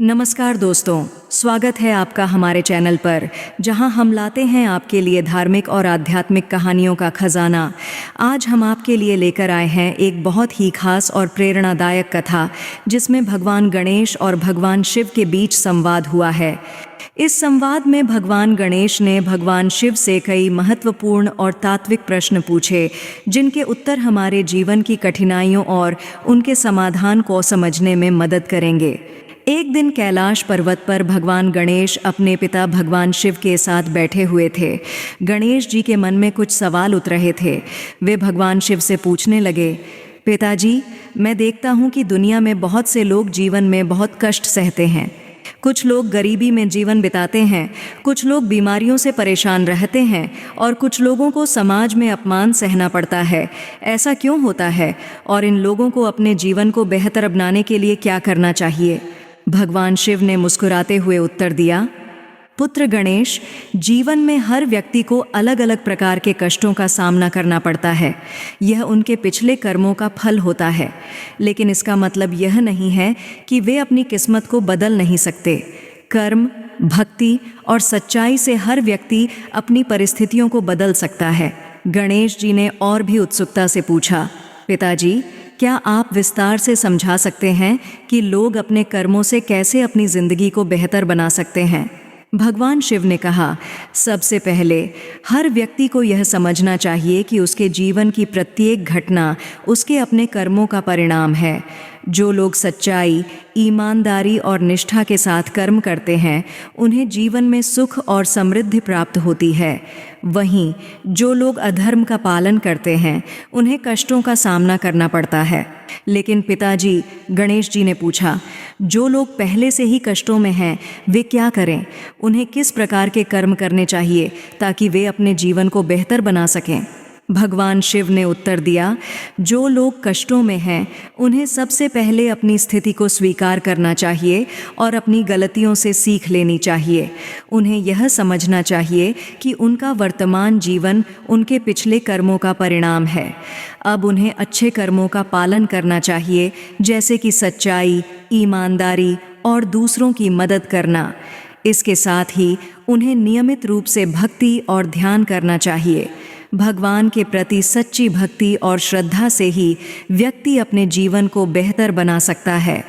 नमस्कार दोस्तों, स्वागत है आपका हमारे चैनल पर, जहां हम लाते हैं आपके लिए धार्मिक और आध्यात्मिक कहानियों का खजाना। आज हम आपके लिए लेकर आए हैं एक बहुत ही खास और प्रेरणादायक कथा, जिसमें भगवान गणेश और भगवान शिव के बीच संवाद हुआ है। इस संवाद में भगवान गणेश ने भगवान शिव से कई महत्वपूर्ण और तात्विक प्रश्न पूछे, जिनके उत्तर हमारे जीवन की कठिनाइयों और उनके समाधान को समझने में मदद करेंगे। एक दिन कैलाश पर्वत पर भगवान गणेश अपने पिता भगवान शिव के साथ बैठे हुए थे। गणेश जी के मन में कुछ सवाल उठ रहे थे। वे भगवान शिव से पूछने लगे, पिताजी, मैं देखता हूँ कि दुनिया में बहुत से लोग जीवन में बहुत कष्ट सहते हैं। कुछ लोग गरीबी में जीवन बिताते हैं, कुछ लोग बीमारियों से परेशान रहते हैं और कुछ लोगों को समाज में अपमान सहना पड़ता है। ऐसा क्यों होता है और इन लोगों को अपने जीवन को बेहतर बनाने के लिए क्या करना चाहिए? भगवान शिव ने मुस्कुराते हुए उत्तर दिया, पुत्र गणेश, जीवन में हर व्यक्ति को अलग अलग प्रकार के कष्टों का सामना करना पड़ता है। यह उनके पिछले कर्मों का फल होता है, लेकिन इसका मतलब यह नहीं है कि वे अपनी किस्मत को बदल नहीं सकते। कर्म, भक्ति और सच्चाई से हर व्यक्ति अपनी परिस्थितियों को बदल सकता है। गणेश जी ने और भी उत्सुकता से पूछा, पिताजी, क्या आप विस्तार से समझा सकते हैं कि लोग अपने कर्मों से कैसे अपनी जिंदगी को बेहतर बना सकते हैं? भगवान शिव ने कहा, सबसे पहले हर व्यक्ति को यह समझना चाहिए कि उसके जीवन की प्रत्येक घटना उसके अपने कर्मों का परिणाम है। जो लोग सच्चाई, ईमानदारी और निष्ठा के साथ कर्म करते हैं, उन्हें जीवन में सुख और समृद्धि प्राप्त होती है। वहीं जो लोग अधर्म का पालन करते हैं, उन्हें कष्टों का सामना करना पड़ता है। लेकिन पिताजी, गणेश जी ने पूछा, जो लोग पहले से ही कष्टों में हैं, वे क्या करें? उन्हें किस प्रकार के कर्म करने चाहिए ताकि वे अपने जीवन को बेहतर बना सकें? भगवान शिव ने उत्तर दिया, जो लोग कष्टों में हैं, उन्हें सबसे पहले अपनी स्थिति को स्वीकार करना चाहिए और अपनी गलतियों से सीख लेनी चाहिए। उन्हें यह समझना चाहिए कि उनका वर्तमान जीवन उनके पिछले कर्मों का परिणाम है। अब उन्हें अच्छे कर्मों का पालन करना चाहिए, जैसे कि सच्चाई, ईमानदारी और दूसरों की मदद करना। इसके साथ ही उन्हें नियमित रूप से भक्ति और ध्यान करना चाहिए। भगवान के प्रति सच्ची भक्ति और श्रद्धा से ही व्यक्ति अपने जीवन को बेहतर बना सकता है।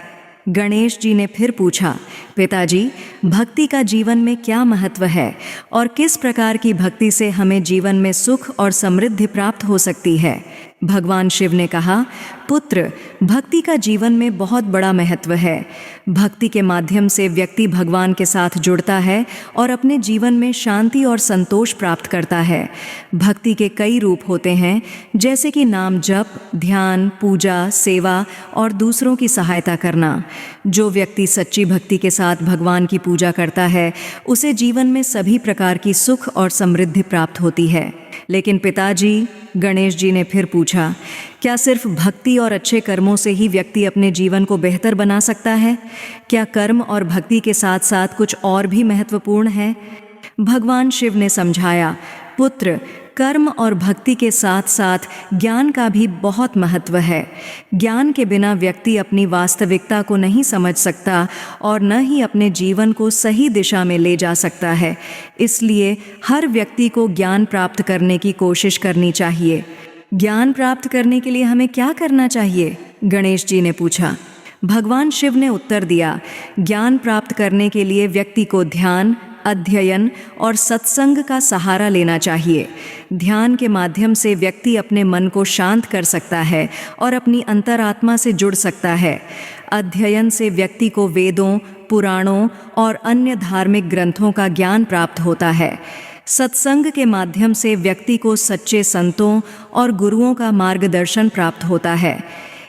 गणेश जी ने फिर पूछा, पिताजी, भक्ति का जीवन में क्या महत्व है और किस प्रकार की भक्ति से हमें जीवन में सुख और समृद्धि प्राप्त हो सकती है? भगवान शिव ने कहा, पुत्र, भक्ति का जीवन में बहुत बड़ा महत्व है। भक्ति के माध्यम से व्यक्ति भगवान के साथ जुड़ता है और अपने जीवन में शांति और संतोष प्राप्त करता है। भक्ति के कई रूप होते हैं, जैसे कि नाम जप, ध्यान, पूजा, सेवा और दूसरों की सहायता करना। जो व्यक्ति सच्ची भक्ति के साथ भगवान की पूजा करता है, उसे जीवन में सभी प्रकार की सुख और समृद्धि प्राप्त होती है। लेकिन पिताजी, गणेश जी ने फिर पूछा, क्या सिर्फ भक्ति और अच्छे कर्मों से ही व्यक्ति अपने जीवन को बेहतर बना सकता है? क्या कर्म और भक्ति के साथ साथ कुछ और भी महत्वपूर्ण है? भगवान शिव ने समझाया, पुत्र, कर्म और भक्ति के साथ साथ ज्ञान का भी बहुत महत्व है। ज्ञान के बिना व्यक्ति अपनी वास्तविकता को नहीं समझ सकता और न ही अपने जीवन को सही दिशा में ले जा सकता है। इसलिए हर व्यक्ति को ज्ञान प्राप्त करने की कोशिश करनी चाहिए। ज्ञान प्राप्त करने के लिए हमें क्या करना चाहिए? गणेश जी ने पूछा। भगवान शिव ने उत्तर दिया, ज्ञान प्राप्त करने के लिए व्यक्ति को ध्यान, अध्ययन और सत्संग का सहारा लेना चाहिए। ध्यान के माध्यम से व्यक्ति अपने मन को शांत कर सकता है और अपनी अंतरात्मा से जुड़ सकता है। अध्ययन से व्यक्ति को वेदों, पुराणों और अन्य धार्मिक ग्रंथों का ज्ञान प्राप्त होता है। सत्संग के माध्यम से व्यक्ति को सच्चे संतों और गुरुओं का मार्गदर्शन प्राप्त होता है।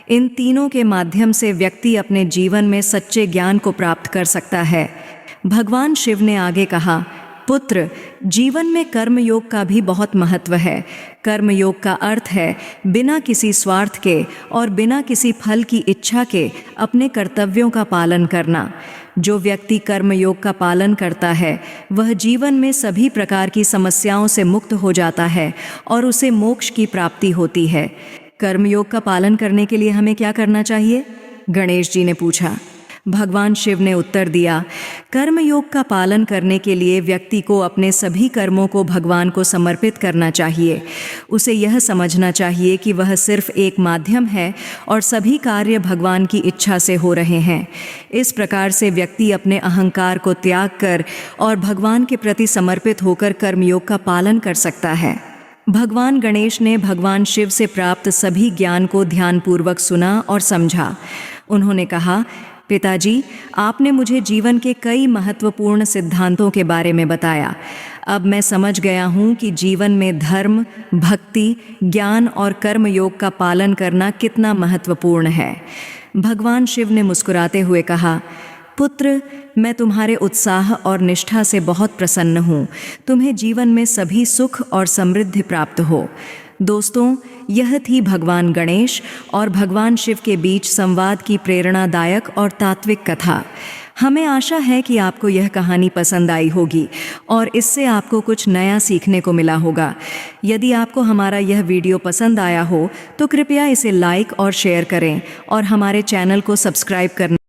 इन तीनों के माध्यम से व्यक्ति अपने जीवन में सच्चे ज्ञान को प्राप्त कर सकता है। भगवान शिव ने आगे कहा, पुत्र, जीवन में कर्मयोग का भी बहुत महत्व है। कर्मयोग का अर्थ है बिना किसी स्वार्थ के और बिना किसी फल की इच्छा के अपने कर्तव्यों का पालन करना। जो व्यक्ति कर्मयोग का पालन करता है, वह जीवन में सभी प्रकार की समस्याओं से मुक्त हो जाता है और उसे मोक्ष की प्राप्ति होती है। कर्मयोग का पालन करने के लिए हमें क्या करना चाहिए? गणेश जी ने पूछा। भगवान शिव ने उत्तर दिया, कर्मयोग का पालन करने के लिए व्यक्ति को अपने सभी कर्मों को भगवान को समर्पित करना चाहिए। उसे यह समझना चाहिए कि वह सिर्फ एक माध्यम है और सभी कार्य भगवान की इच्छा से हो रहे हैं। इस प्रकार से व्यक्ति अपने अहंकार को त्याग कर और भगवान के प्रति समर्पित होकर कर्मयोग का पालन कर सकता है। भगवान गणेश ने भगवान शिव से प्राप्त सभी ज्ञान को ध्यानपूर्वक सुना और समझा। उन्होंने कहा, पिताजी, आपने मुझे जीवन के कई महत्वपूर्ण सिद्धांतों के बारे में बताया। अब मैं समझ गया हूँ कि जीवन में धर्म, भक्ति, ज्ञान और कर्मयोग का पालन करना कितना महत्वपूर्ण है। भगवान शिव ने मुस्कुराते हुए कहा, पुत्र, मैं तुम्हारे उत्साह और निष्ठा से बहुत प्रसन्न हूँ। तुम्हें जीवन में सभी सुख और समृद्धि प्राप्त हो। दोस्तों, यह थी भगवान गणेश और भगवान शिव के बीच संवाद की प्रेरणादायक और तात्विक कथा। हमें आशा है कि आपको यह कहानी पसंद आई होगी और इससे आपको कुछ नया सीखने को मिला होगा। यदि आपको हमारा यह वीडियो पसंद आया हो तो कृपया इसे लाइक और शेयर करें और हमारे चैनल को सब्सक्राइब करना